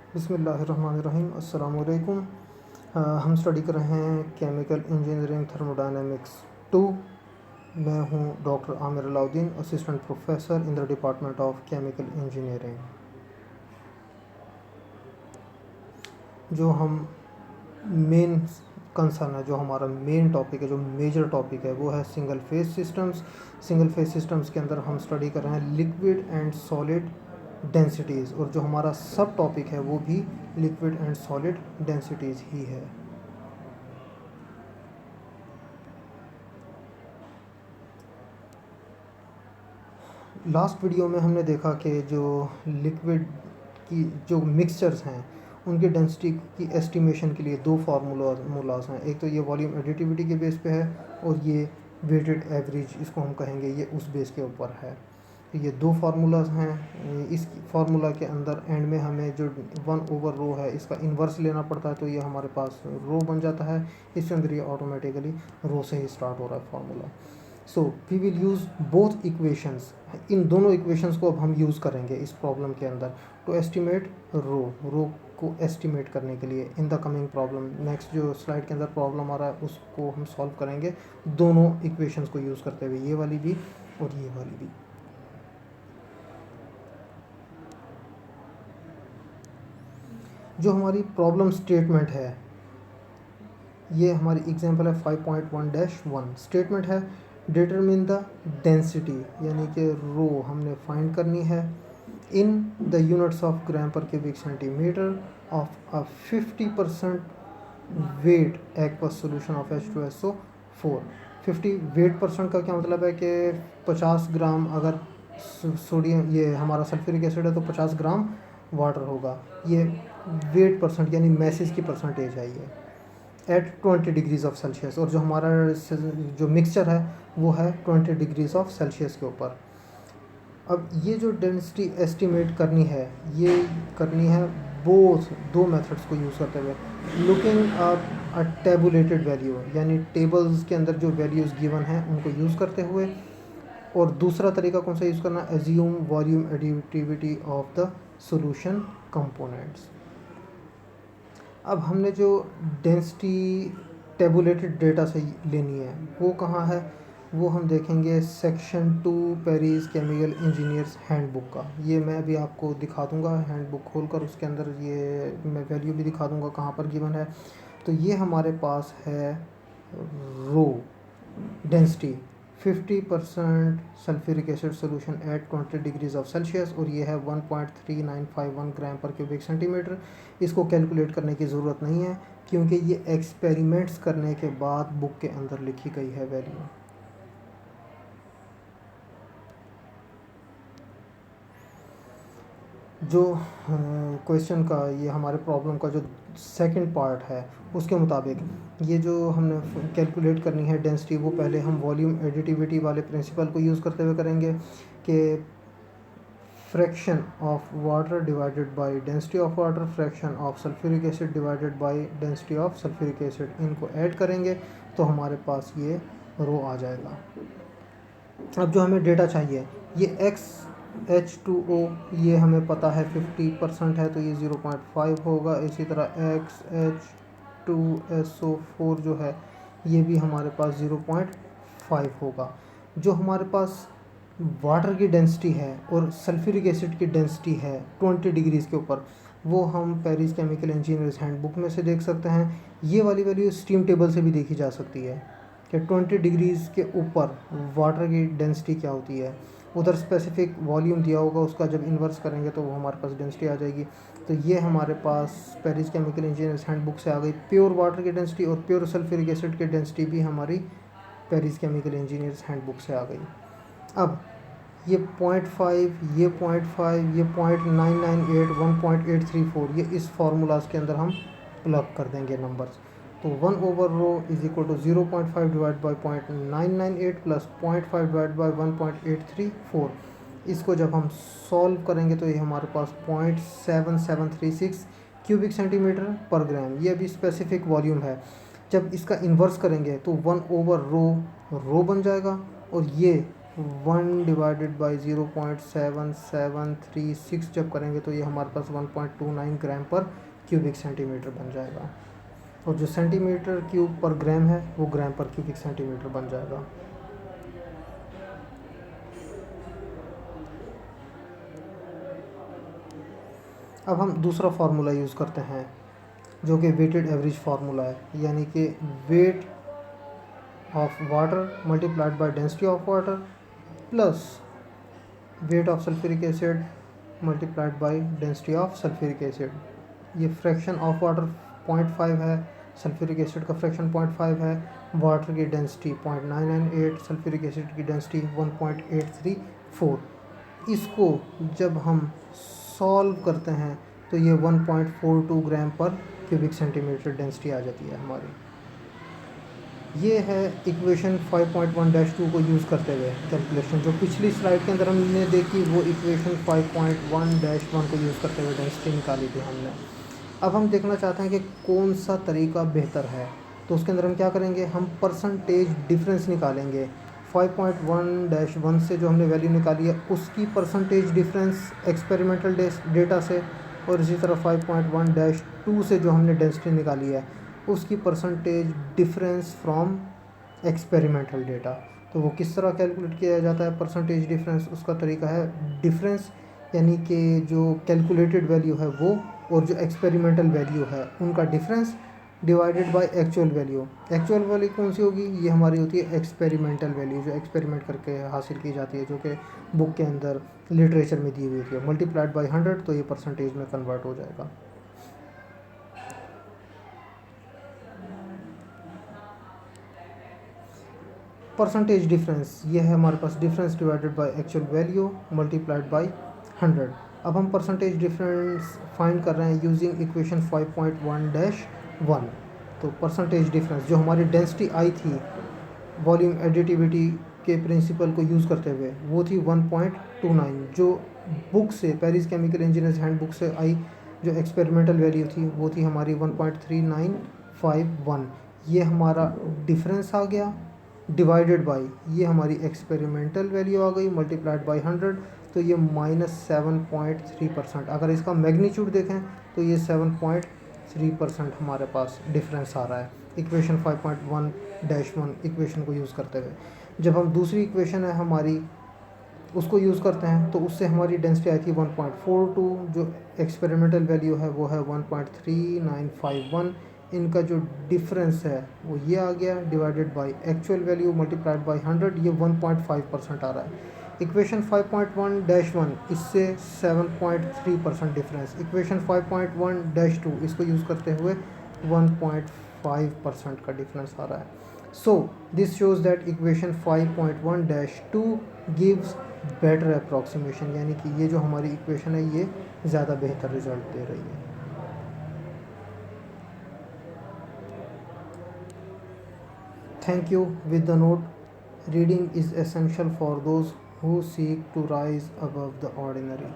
बिस्मिल्लाहिर्रहमानिर्रहीम। अस्सलाम वालेकुम। हम स्टडी कर रहे हैं केमिकल इंजीनियरिंग थर्मोडायनेमिक्स 2। मैं हूं doctor Aamir Alauddin, assistant professor in the department of chemical engineering. जो हम मेन कंसर्न है, जो हमारा मेन टॉपिक है, जो मेजर टॉपिक है, वो है single phase systems. Single phase systems के अंदर हम स्टडी कर रहे हैं लिक्विड एंड सॉलिड डेंसिटीज़, और जो हमारा सब टॉपिक है वो भी लिक्विड एंड सॉलिड डेंसिटीज़ ही है। लास्ट वीडियो में हमने देखा कि जो लिक्विड की जो मिक्सचर्स हैं उनकी डेंसिटी की एस्टिमेशन के लिए दो फार्मूलाज हैं। एक तो ये वॉल्यूम एडिटिविटी के बेस पे है, और ये वेटेड एवरेज इसको हम कहेंगे, ये उस बेस के ऊपर है। तो ये दो फार्मूलाज हैं। इस फार्मूला के अंदर एंड में हमें जो 1/रो है इसका इन्वर्स लेना पड़ता है, तो ये हमारे पास रो बन जाता है। इसके अंदर ये ऑटोमेटिकली रो से ही स्टार्ट हो रहा है formula. So we will use both equations. इन दोनों इक्वेशंस को अब हम यूज़ करेंगे इस प्रॉब्लम के अंदर टू एस्टिमेट रो को एस्टिमेट करने के लिए in the coming problem. Next जो स्लाइड के अंदर प्रॉब्लम आ रहा है उसको हम सॉल्व करेंगे दोनों इक्वेशंस को यूज़ करते हुए, ये वाली भी और ये वाली भी। जो हमारी प्रॉब्लम स्टेटमेंट है, ये हमारी एग्जांपल है 5.1-1। स्टेटमेंट है डिटरमिन द डेंसिटी, यानी कि रो हमने फाइंड करनी है in the units of gram per cubic centimetre of a 50% weight aqueous solution of H2SO4। 50 weight percent का क्या मतलब है कि 50 ग्राम अगर सोडियम, ये हमारा सल्फ्यूरिक एसिड है, तो 50 ग्राम वाटर होगा। ये वेट परसेंट यानी मैसेज की परसेंटेज है ये एट 20 डिग्रीज़ ऑफ सेल्सियस। और जो हमारा जो मिक्सचर है वो है 20 डिग्रीज़ ऑफ सेल्सियस के ऊपर। अब ये जो डेंसिटी एस्टिमेट करनी है, ये करनी है बोथ दो मेथड्स को यूज़ करते हुए। लुकिंग अ टेबुलेटेड वैल्यू, यानी टेबल्स के अंदर जो वैल्यूज़ गिवन हैं उनको यूज़ करते हुए, और दूसरा तरीका कौन सा यूज़ करना है, assume volume additivity of the solution components. अब हमने जो डेंसिटी टेबुलेटेड डेटा से लेनी है वो कहाँ है, वो हम देखेंगे section 2 Paris chemical engineers handbook का। ये मैं अभी आपको दिखा दूंगा हैंडबुक खोलकर, उसके अंदर ये मैं वैल्यू भी दिखा दूंगा कहाँ पर गिवन है। तो ये हमारे पास है rho density 50% sulphuric acid solution at 20 degrees of Celsius, और ये है 1.3951 ग्राम पर क्यूबिक सेंटीमीटर। इसको कैलकुलेट करने की ज़रूरत नहीं है क्योंकि ये एक्सपेरिमेंट्स करने के बाद बुक के अंदर लिखी गई है वैल्यू। जो क्वेश्चन का, ये हमारे प्रॉब्लम का जो सेकंड पार्ट है उसके मुताबिक ये जो हमने कैलकुलेट करनी है डेंसिटी, वो पहले हम वॉल्यूम एडिटिविटी वाले प्रिंसिपल को यूज़ करते हुए करेंगे कि fraction of water divided by density of water, fraction of sulphuric acid divided by density of sulphuric acid, इनको ऐड करेंगे तो हमारे पास ये रो आ जाएगा। अब जो हमें डेटा चाहिए, ये H2O ये हमें पता है 50% है, तो ये 0.5 होगा। इसी तरह H2SO4 जो है ये भी हमारे पास 0.5 होगा। जो हमारे पास वाटर की डेंसिटी है और सल्फ्यूरिक एसिड की डेंसिटी है 20 डिग्रीज़ के ऊपर, वो हम पेरिस केमिकल इंजीनियर्स हैंडबुक में से देख सकते हैं। ये वाली वैल्यू स्टीम टेबल से भी देखी जा सकती है कि 20 डिग्रीज़ के ऊपर वाटर की डेंसिटी क्या होती है। उधर स्पेसिफिक वॉल्यूम दिया होगा, उसका जब इन्वर्स करेंगे तो वो हमारे पास डेंसिटी आ जाएगी। तो ये हमारे पास पेरिस केमिकल इंजीनियर्स हैंडबुक से आ गई प्योर वाटर की डेंसिटी, और प्योर सल्फ्यूरिक एसिड की डेंसिटी भी हमारी पेरिस केमिकल इंजीनियर्स हैंडबुक से आ गई। अब ये 0.5, ये 0.5, ये 0.998, 1.834, ये इस फार्मूलाज के अंदर हम प्लग कर देंगे नंबर्स। तो 1/रो is equal to 0.5 divide by 0.998 plus 0.5 divide by 1.834। इसको जब हम सॉल्व करेंगे तो ये हमारे पास 0.7736 क्यूबिक सेंटीमीटर पर ग्राम, ये अभी स्पेसिफिक वॉल्यूम है। जब इसका इन्वर्स करेंगे तो 1/रो बन जाएगा, और ये 1 डिवाइडेड बाई 0.7736 जब करेंगे तो ये हमारे पास 1.29 ग्राम पर क्यूबिक सेंटीमीटर बन जाएगा, और जो सेंटीमीटर क्यूब पर ग्राम है वो ग्राम पर क्यूबिक सेंटीमीटर बन जाएगा। अब हम दूसरा फार्मूला यूज़ करते हैं जो कि वेटेड एवरेज फार्मूला है, यानी कि weight of water multiplied by density of water plus weight of sulphuric acid multiplied by density of sulphuric acid. ये फ्रैक्शन ऑफ वाटर 0.5 है, सल्फ्यूरिक एसिड का फ्रैक्शन 0.5 है, वाटर की डेंसिटी 0.998, सल्फ्यूरिक एसिड की density 1.834। इसको जब हम सॉल्व करते हैं तो ये 1.42 ग्राम पर क्यूबिक सेंटीमीटर डेंसिटी आ जाती है हमारी। ये है इक्वेशन 5.1-2 को यूज़ करते हुए कैलकुलेशन, जो पिछली स्लाइड के अंदर हमने देखी वो इक्वेशन 5.1-1 को यूज़ करते हुए डेंसिटी निकाली थी हमने। अब हम देखना चाहते हैं कि कौन सा तरीका बेहतर है, तो उसके अंदर हम क्या करेंगे, हम परसेंटेज डिफरेंस निकालेंगे। 5.1-1 से जो हमने वैल्यू निकाली है उसकी परसेंटेज डिफरेंस एक्सपेरिमेंटल डेटा से, और इसी तरह 5.1-2 से जो हमने डेंसिटी निकाली है उसकी percentage difference from experimental data. तो वो किस तरह कैलकुलेट किया जाता है परसेंटेज डिफरेंस, उसका तरीका है डिफरेंस, यानी कि जो कैलकुलेटेड वैल्यू है वो और जो एक्सपेरिमेंटल वैल्यू है उनका difference divided by actual value. Actual value कौन सी होगी, ये हमारी होती है एक्सपेरिमेंटल वैल्यू, जो एक्सपेरिमेंट करके हासिल की जाती है, जो कि बुक के अंदर लिटरेचर में दी हुई थी। मल्टीप्लाइड बाय 100 तो ये परसेंटेज में कन्वर्ट हो जाएगा। परसेंटेज डिफरेंस ये है हमारे पास difference divided by actual value multiplied by 100। अब हम परसेंटेज डिफरेंस फाइंड कर रहे हैं यूजिंग इक्वेशन 5.1-1। तो परसेंटेज डिफरेंस जो हमारी डेंसिटी आई थी वॉल्यूम एडिटिविटी के प्रिंसिपल को यूज़ करते हुए वो थी 1.29, जो बुक से Paris chemical engineers hand book से आई जो एक्सपेरिमेंटल वैल्यू थी वो थी हमारी 1.3951। ये हमारा डिफरेंस आ गया डिवाइडेड बाई ये हमारी एक्सपेरिमेंटल वैल्यू आ गई मल्टीप्लाइड बाई 100, तो ये -7.3%। अगर इसका मैग्नीट्यूड देखें तो ये 7.3% हमारे पास डिफरेंस आ रहा है इक्वेशन 5.1-1 इक्वेशन को यूज़ करते हुए। जब हम दूसरी इक्वेशन है हमारी उसको यूज़ करते हैं तो उससे हमारी डेंसिटी आई थी 1.42, जो एक्सपेरिमेंटल वैल्यू है वो है 1.3951। इनका जो डिफरेंस है वो ये आ गया divided by actual value multiplied by 100, ये 1.5% आ रहा है। इक्वेशन 5.1-1 इससे 7.3% डिफरेंस। इक्वेशन 5.1-2 इसको यूज़ करते हुए 1.5% का डिफरेंस आ रहा है। So this shows that equation 5.1-2 gives better approximation, यानी कि ये जो हमारी इक्वेशन है ये ज़्यादा बेहतर रिजल्ट दे रही है। Thank you. With the note, reading is essential for those who seek to rise above the ordinary.